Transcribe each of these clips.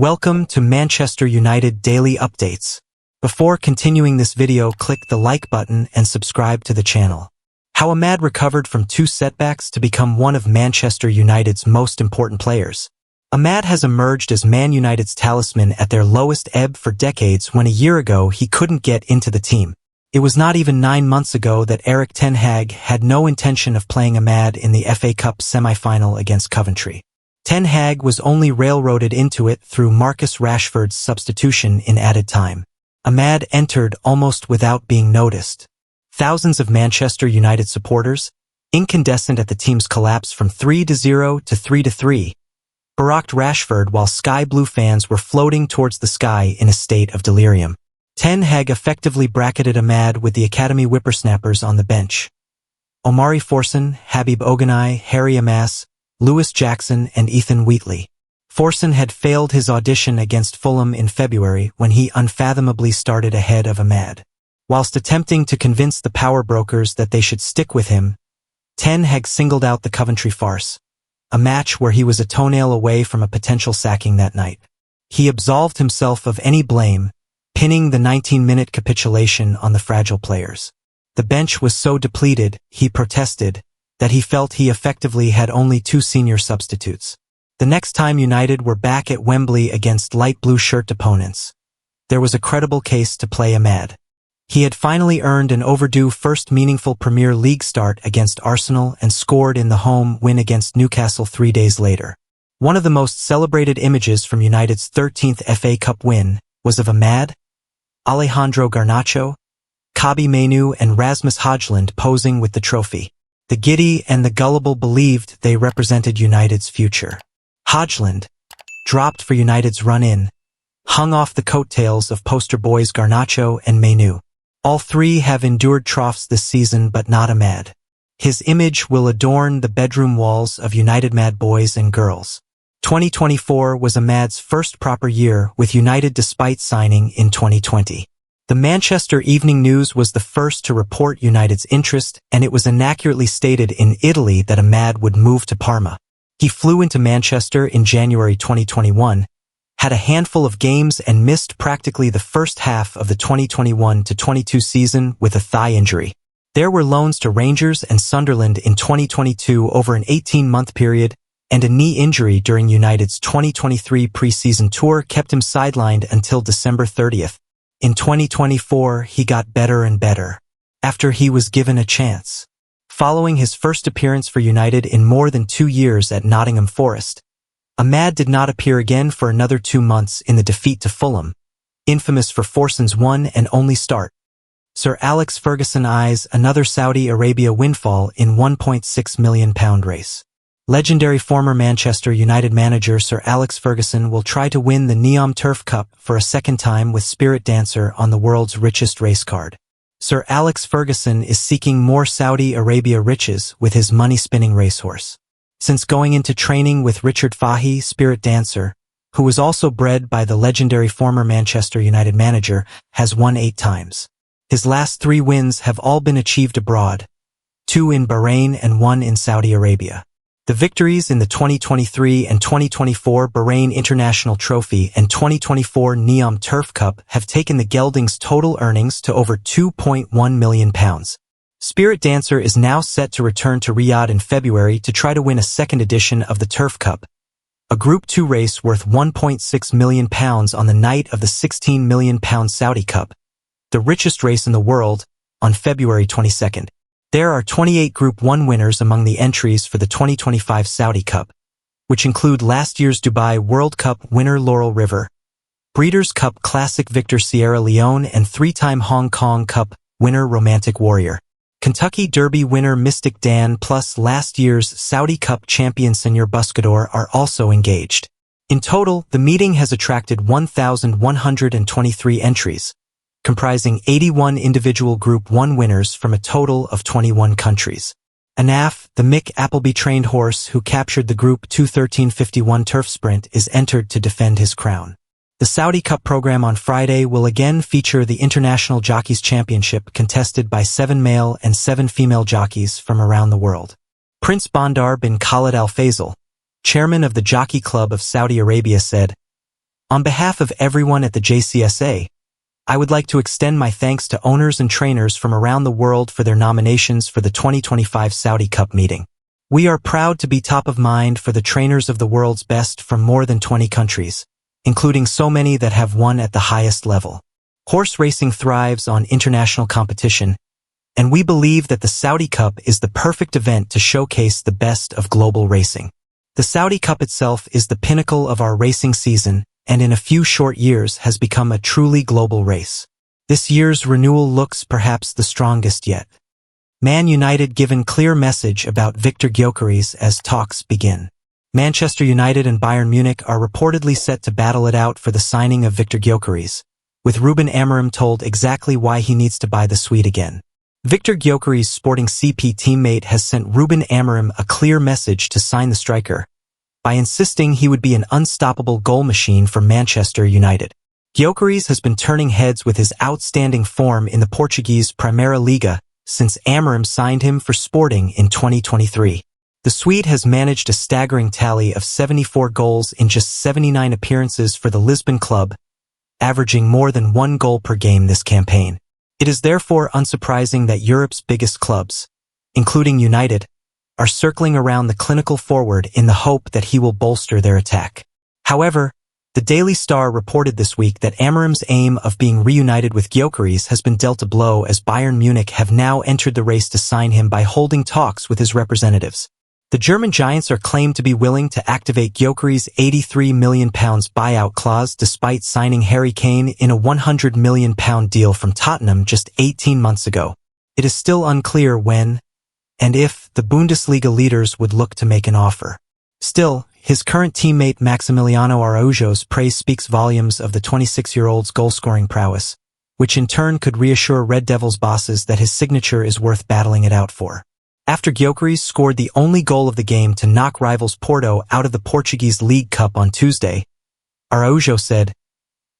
Welcome to Manchester United Daily Updates. Before continuing this video, click the like button and subscribe to the channel. How AMAD recovered from 2 setbacks to become one of Manchester United's most important players. AMAD has emerged as Man United's talisman at their lowest ebb for decades when a year ago he couldn't get into the team. It was not even 9 months ago that Erik ten Hag had no intention of playing AMAD in the FA Cup semi-final against Coventry. Ten Hag was only railroaded into it through Marcus Rashford's substitution in added time. AMAD entered almost without being noticed. Thousands of Manchester United supporters, incandescent at the team's collapse from 3-0 to 3-3, barocked Rashford while sky blue fans were floating towards the sky in a state of delirium. Ten Hag effectively bracketed AMAD with the academy whippersnappers on the bench. Omari Forson, Habib Ogunai, Harry Amas, Lewis Jackson, and Ethan Wheatley. Forson had failed his audition against Fulham in February when he unfathomably started ahead of AMAD. Whilst attempting to convince the power brokers that they should stick with him, Ten Hag singled out the Coventry farce, a match where he was a toenail away from a potential sacking that night. He absolved himself of any blame, pinning the 19-minute capitulation on the fragile players. The bench was so depleted, he protested, that he felt he effectively had only 2 senior substitutes. The next time United were back at Wembley against light blue shirt opponents, there was a credible case to play AMAD. He had finally earned an overdue first meaningful Premier League start against Arsenal and scored in the home win against Newcastle 3 days later. One of the most celebrated images from United's 13th FA Cup win was of AMAD, Alejandro Garnacho, Kobbie Mainoo, and Rasmus Højlund posing with the trophy. The giddy and the gullible believed they represented United's future. Højlund, dropped for United's run-in, hung off the coattails of poster boys Garnacho and Mainoo. All 3 have endured troughs this season, but not AMAD. His image will adorn the bedroom walls of United mad boys and girls. 2024 was AMAD's first proper year with United despite signing in 2020. The Manchester Evening News was the first to report United's interest, and it was inaccurately stated in Italy that AMAD would move to Parma. He flew into Manchester in January 2021, had a handful of games and missed practically the first half of the 2021-22 season with a thigh injury. There were loans to Rangers and Sunderland in 2022 over an 18-month period, and a knee injury during United's 2023 pre-season tour kept him sidelined until December 30th. In 2024, he got better and better, after he was given a chance. Following his first appearance for United in more than 2 years at Nottingham Forest, AMAD did not appear again for another 2 months in the defeat to Fulham, infamous for Forson's one and only start. Sir Alex Ferguson eyes another Saudi Arabia windfall in £1.6 million race. Legendary former Manchester United manager Sir Alex Ferguson will try to win the Neom Turf Cup for a second time with Spirit Dancer on the world's richest race card. Sir Alex Ferguson is seeking more Saudi Arabia riches with his money-spinning racehorse. Since going into training with Richard Fahey, Spirit Dancer, who was also bred by the legendary former Manchester United manager, has won 8 times. His last 3 wins have all been achieved abroad, 2 in Bahrain and 1 in Saudi Arabia. The victories in the 2023 and 2024 Bahrain International Trophy and 2024 Neom Turf Cup have taken the gelding's total earnings to over £2.1 million. Spirit Dancer is now set to return to Riyadh in February to try to win a second edition of the Turf Cup, a Group 2 race worth £1.6 million on the night of the £16 million Saudi Cup, the richest race in the world, on February 22nd. There are 28 Group 1 winners among the entries for the 2025 Saudi Cup, which include last year's Dubai World Cup winner Laurel River, Breeders' Cup Classic victor Sierra Leone, and 3-time Hong Kong Cup winner Romantic Warrior. Kentucky Derby winner Mystic Dan plus last year's Saudi Cup champion Senor Buscador are also engaged. In total, the meeting has attracted 1,123 entries, comprising 81 individual Group 1 winners from a total of 21 countries. Anaf, the Mick Appleby-trained horse who captured the Group 2 1351 turf sprint, is entered to defend his crown. The Saudi Cup program on Friday will again feature the International Jockeys Championship contested by 7 male and 7 female jockeys from around the world. Prince Bandar bin Khalid Al Faisal, chairman of the Jockey Club of Saudi Arabia, said, On behalf of everyone at the JCSA, I would like to extend my thanks to owners and trainers from around the world for their nominations for the 2025 Saudi Cup meeting. We are proud to be top of mind for the trainers of the world's best from more than 20 countries, including so many that have won at the highest level. Horse racing thrives on international competition, and we believe that the Saudi Cup is the perfect event to showcase the best of global racing. The Saudi Cup itself is the pinnacle of our racing season, and in a few short years has become a truly global race. This year's renewal looks perhaps the strongest yet. Man Utd given clear message about Viktor Gyokeres as talks begin. Manchester United and Bayern Munich are reportedly set to battle it out for the signing of Viktor Gyokeres, with Ruben Amorim told exactly why he needs to buy the Swede again. Viktor Gyokeres' Sporting CP teammate has sent Ruben Amorim a clear message to sign the striker, by insisting he would be an unstoppable goal machine for Manchester United. Gyokeres has been turning heads with his outstanding form in the Portuguese Primeira Liga since Amorim signed him for Sporting in 2023. The Swede has managed a staggering tally of 74 goals in just 79 appearances for the Lisbon club, averaging more than 1 goal per game this campaign. It is therefore unsurprising that Europe's biggest clubs, including United, are circling around the clinical forward in the hope that he will bolster their attack. However, the Daily Star reported this week that Amorim's aim of being reunited with Gyokeres has been dealt a blow as Bayern Munich have now entered the race to sign him by holding talks with his representatives. The German giants are claimed to be willing to activate Gyokeres' £83 million buyout clause despite signing Harry Kane in a £100 million deal from Tottenham just 18 months ago. It is still unclear when and if the Bundesliga leaders would look to make an offer. Still, his current teammate Maximiliano Araujo's praise speaks volumes of the 26-year-old's goal-scoring prowess, which in turn could reassure Red Devils bosses that his signature is worth battling it out for. After Gyokeres scored the only goal of the game to knock rivals Porto out of the Portuguese League Cup on Tuesday, Araujo said,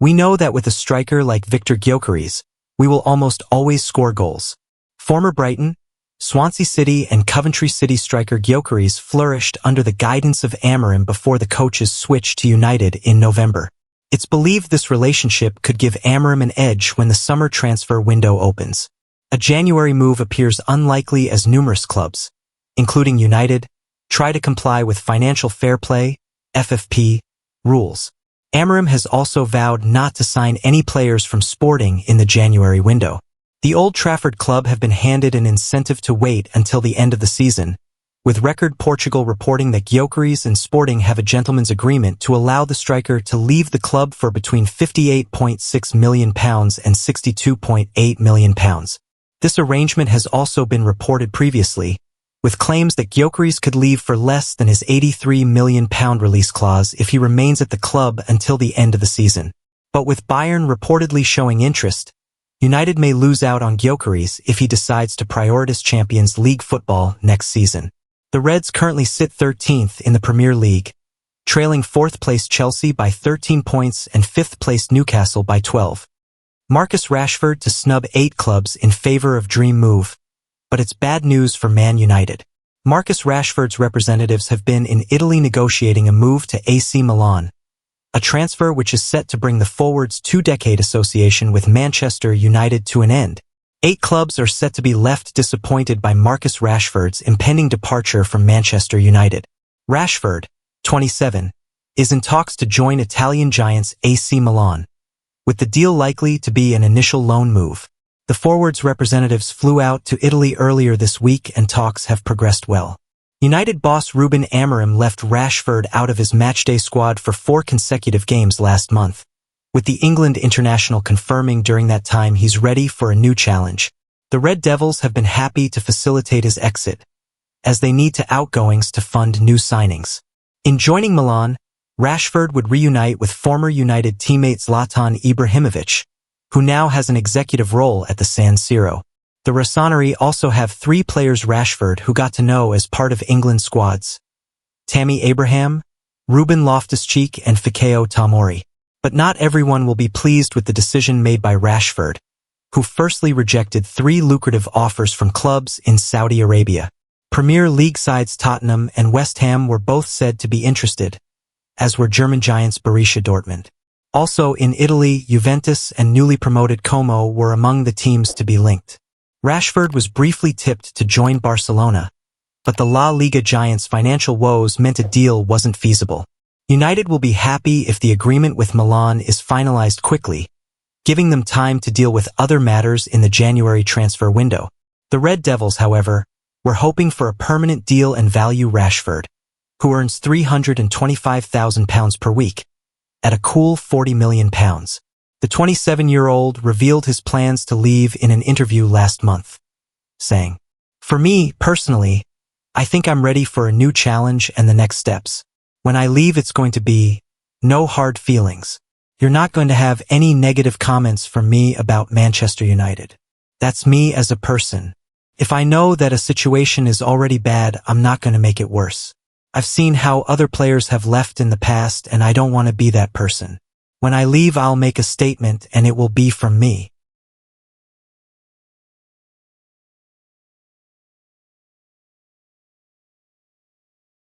"We know that with a striker like Viktor Gyokeres, we will almost always score goals." Former Brighton, Swansea City and Coventry City striker Gyokeres flourished under the guidance of Amorim before the coaches switched to United in November. It's believed this relationship could give Amorim an edge when the summer transfer window opens. A January move appears unlikely as numerous clubs, including United, try to comply with financial fair play, FFP, rules. Amorim has also vowed not to sign any players from Sporting in the January window. The Old Trafford club have been handed an incentive to wait until the end of the season, with Record Portugal reporting that Gyokeres and Sporting have a gentleman's agreement to allow the striker to leave the club for between £58.6 million and £62.8 million. This arrangement has also been reported previously, with claims that Gyokeres could leave for less than his £83 million release clause if he remains at the club until the end of the season. But with Bayern reportedly showing interest, United may lose out on Gyokeres if he decides to prioritize Champions League football next season. The Reds currently sit 13th in the Premier League, trailing 4th place Chelsea by 13 points and 5th place Newcastle by 12. Marcus Rashford to snub 8 clubs in favor of dream move, but it's bad news for Man Utd. Marcus Rashford's representatives have been in Italy negotiating a move to AC Milan, a transfer which is set to bring the forward's 2-decade association with Manchester United to an end. 8 clubs are set to be left disappointed by Marcus Rashford's impending departure from Manchester United. Rashford, 27, is in talks to join Italian giants AC Milan, with the deal likely to be an initial loan move. The forward's representatives flew out to Italy earlier this week and talks have progressed well. United boss Ruben Amorim left Rashford out of his matchday squad for 4 consecutive games last month, with the England international confirming during that time he's ready for a new challenge. The Red Devils have been happy to facilitate his exit, as they need to outgoings to fund new signings. In joining Milan, Rashford would reunite with former United teammate Zlatan Ibrahimovic, who now has an executive role at the San Siro. The Rossoneri also have 3 players Rashford who got to know as part of England squads: Tammy Abraham, Ruben Loftus-Cheek and Fikayo Tomori. But not everyone will be pleased with the decision made by Rashford, who firstly rejected 3 lucrative offers from clubs in Saudi Arabia. Premier League sides Tottenham and West Ham were both said to be interested, as were German giants Borussia Dortmund. Also in Italy, Juventus and newly promoted Como were among the teams to be linked. Rashford was briefly tipped to join Barcelona, but the La Liga giants' financial woes meant a deal wasn't feasible. United will be happy if the agreement with Milan is finalized quickly, giving them time to deal with other matters in the January transfer window. The Red Devils, however, were hoping for a permanent deal and value Rashford, who earns £325,000 per week, at a cool £40 million. The 27-year-old revealed his plans to leave in an interview last month, saying, "For me, personally, I think I'm ready for a new challenge and the next steps. When I leave, it's going to be no hard feelings. You're not going to have any negative comments from me about Manchester United. That's me as a person. If I know that a situation is already bad, I'm not going to make it worse. I've seen how other players have left in the past, and I don't want to be that person. When I leave, I'll make a statement, and it will be from me."